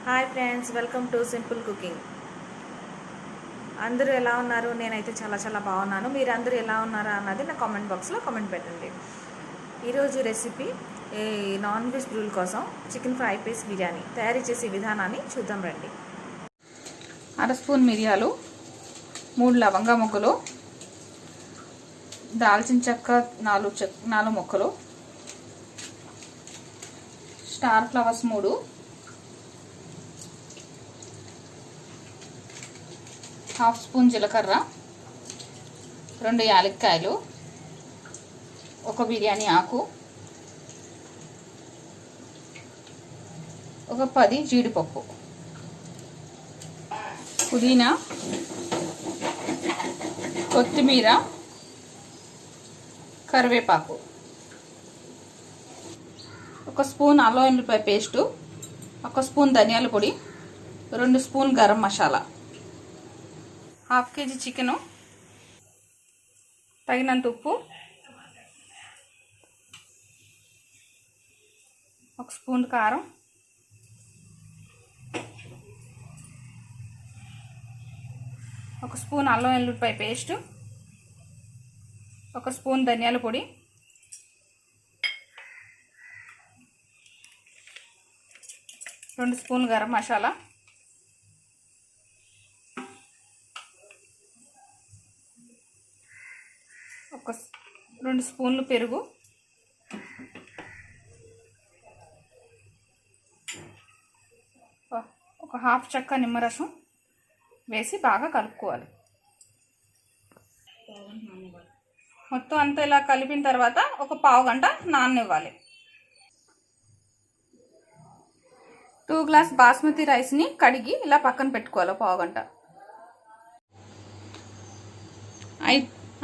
Hi friends, welcome to simple cooking. అందరూ ఎలా ఉన్నారు? నేనైతే చాలా బాగున్నాను. మీరు అందరూ ఎలా ఉన్నారా అన్నది నా కామెంట్ బాక్స్లో కామెంట్ పెట్టండి. ఈరోజు రెసిపీ నాన్ వెజ్ బ్రూల్ కోసం చికెన్ ఫ్రై పీస్ బిర్యానీ తయారు చేసే విధానాన్ని చూద్దాం రండి. 1/2 స్పూన్ మిరియాలు, 3 లవంగా మొగ్గలు, దాల్చిన చెక్క 4 మొక్కలు, స్టార్ ఫ్లవర్స్ 3, హాఫ్ స్పూన్ జీలకర్ర, 2 యాలక్కాయలు, 1 బిర్యానీ ఆకు, ఒక 10 జీడిపప్పు, పుదీనా, కొత్తిమీర, కరివేపాకు, 1 స్పూన్ అల్లం వెల్లుల్లిపాయ పేస్టు, 1 స్పూన్ ధనియాల పొడి, 2 spoon garam masala, half KG chicken, తగినంత ఉప్పు, 1 స్పూన్ కారం, 1 స్పూన్ అల్లం వెల్లుల్లిపాయ పేస్టు, 1 స్పూన్ ధనియాల పొడి, 2 స్పూన్ గరం మసాలా, 2 స్పూన్లు పెరుగు, ఒక హాఫ్ చెక్క నిమ్మరసం వేసి బాగా కలుపుకోవాలి. మొత్తం అంతా ఇలా కలిపిన తర్వాత ఒక పావు గంట నాననివ్వాలి. 2 గ్లాస్ బాస్మతి రైస్ని కడిగి ఇలా పక్కన పెట్టుకోవాలి పావు గంట.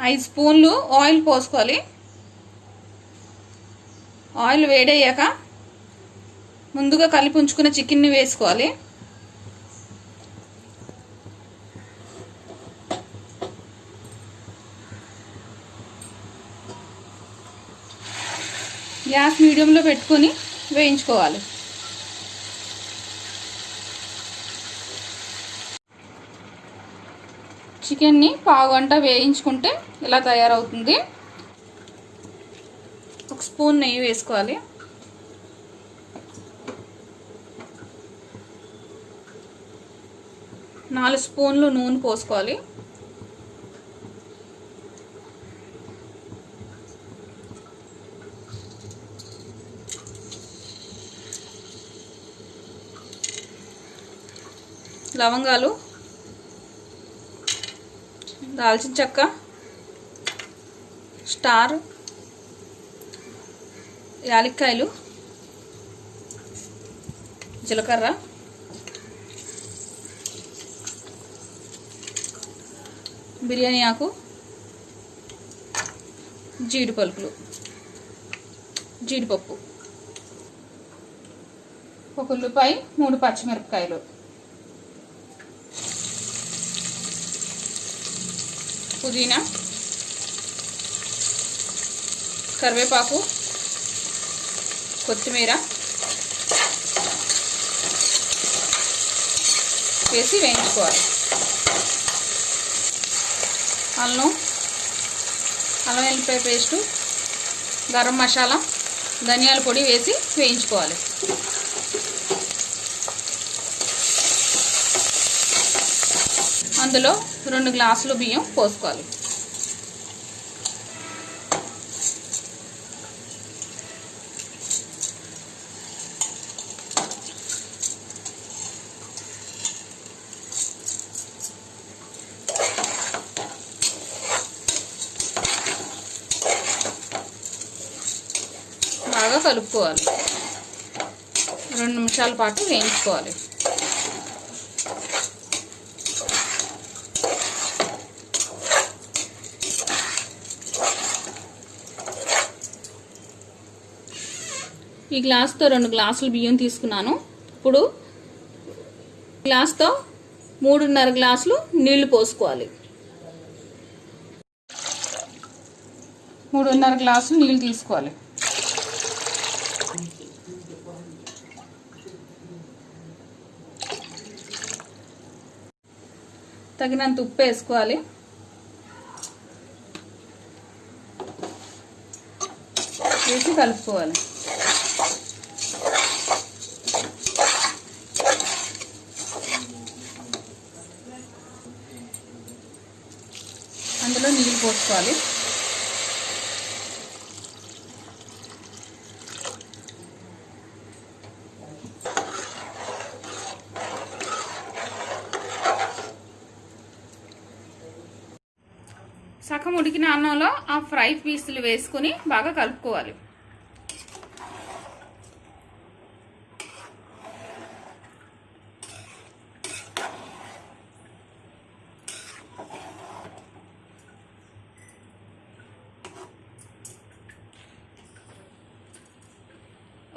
5 స్పూన్లు ఆయిల్ పోసుకోవాలి. ఆయిల్ వేడయ్యాక ముందుగా కలిపి ఉంచుకున్న చికెన్ని వేసుకోవాలి. గ్యాస్ మీడియంలో పెట్టుకొని వేయించుకోవాలి. చికెన్ని పావు గంట వేయించుకుంటే ఇలా తయారవుతుంది. 1 స్పూన్ నెయ్యి వేసుకోవాలి. నాలుగు స్పూన్లు నూనె పోసుకోవాలి. లవంగాలు, దాల్చిన చెక్క, స్టార్, యాలక్కాయలు, జీలకర్ర, బిర్యానీ ఆకు, జీడిపప్పు, 1 ఉల్లిపాయ, 3 పచ్చిమిరపకాయలు, పుదీనా, కరివేపాకు, కొత్తిమీర వేసి వేయించుకోవాలి. అల్లం వెల్లుల్లిపాయ పేస్టు, గరం మసాలా, ధనియాల పొడి వేసి వేయించుకోవాలి. అందులో 2 గ్లాసులు బియ్యం పోసుకోవాలి. బాగా కలుపుకోవాలి. 2 నిమిషాల పాటు వేయించుకోవాలి. ఈ గ్లాస్తో 2 గ్లాసులు బియ్యం తీసుకున్నాను. ఇప్పుడు గ్లాస్తో 3.5 గ్లాసులు నీళ్లు పోసుకోవాలి. 3.5 గ్లాసులు నీళ్ళు తీసుకోవాలి. తగినంత ఉప్పు వేసుకోవాలి. వేసి కలుపుకోవాలి. అందులో నీళ్ళు పోసుకోవాలి. సగం ఉడికిన అన్నంలో ఆ ఫ్రై పీసులు వేసుకుని బాగా కలుపుకోవాలి.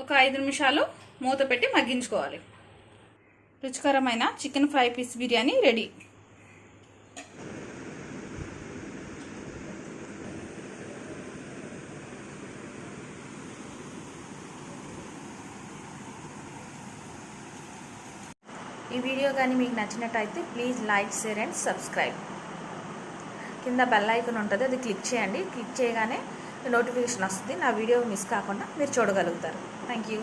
ఒక 5 నిమిషాలు మూత పెట్టి మగ్గించుకోవాలి. రుచికరమైన chicken fry piece biryani ready. ఈ వీడియో కానీ మీకు నచ్చినట్టయితే please like, share and subscribe. కింద బెల్ ఐకాన్ ఉంటుంది, అది క్లిక్ చేయండి. క్లిక్ చేయగానే నోటిఫికేషన్ వస్తుంది. నా వీడియో మిస్ కాకుండా మీరు చూడగలుగుతారు. Thank you.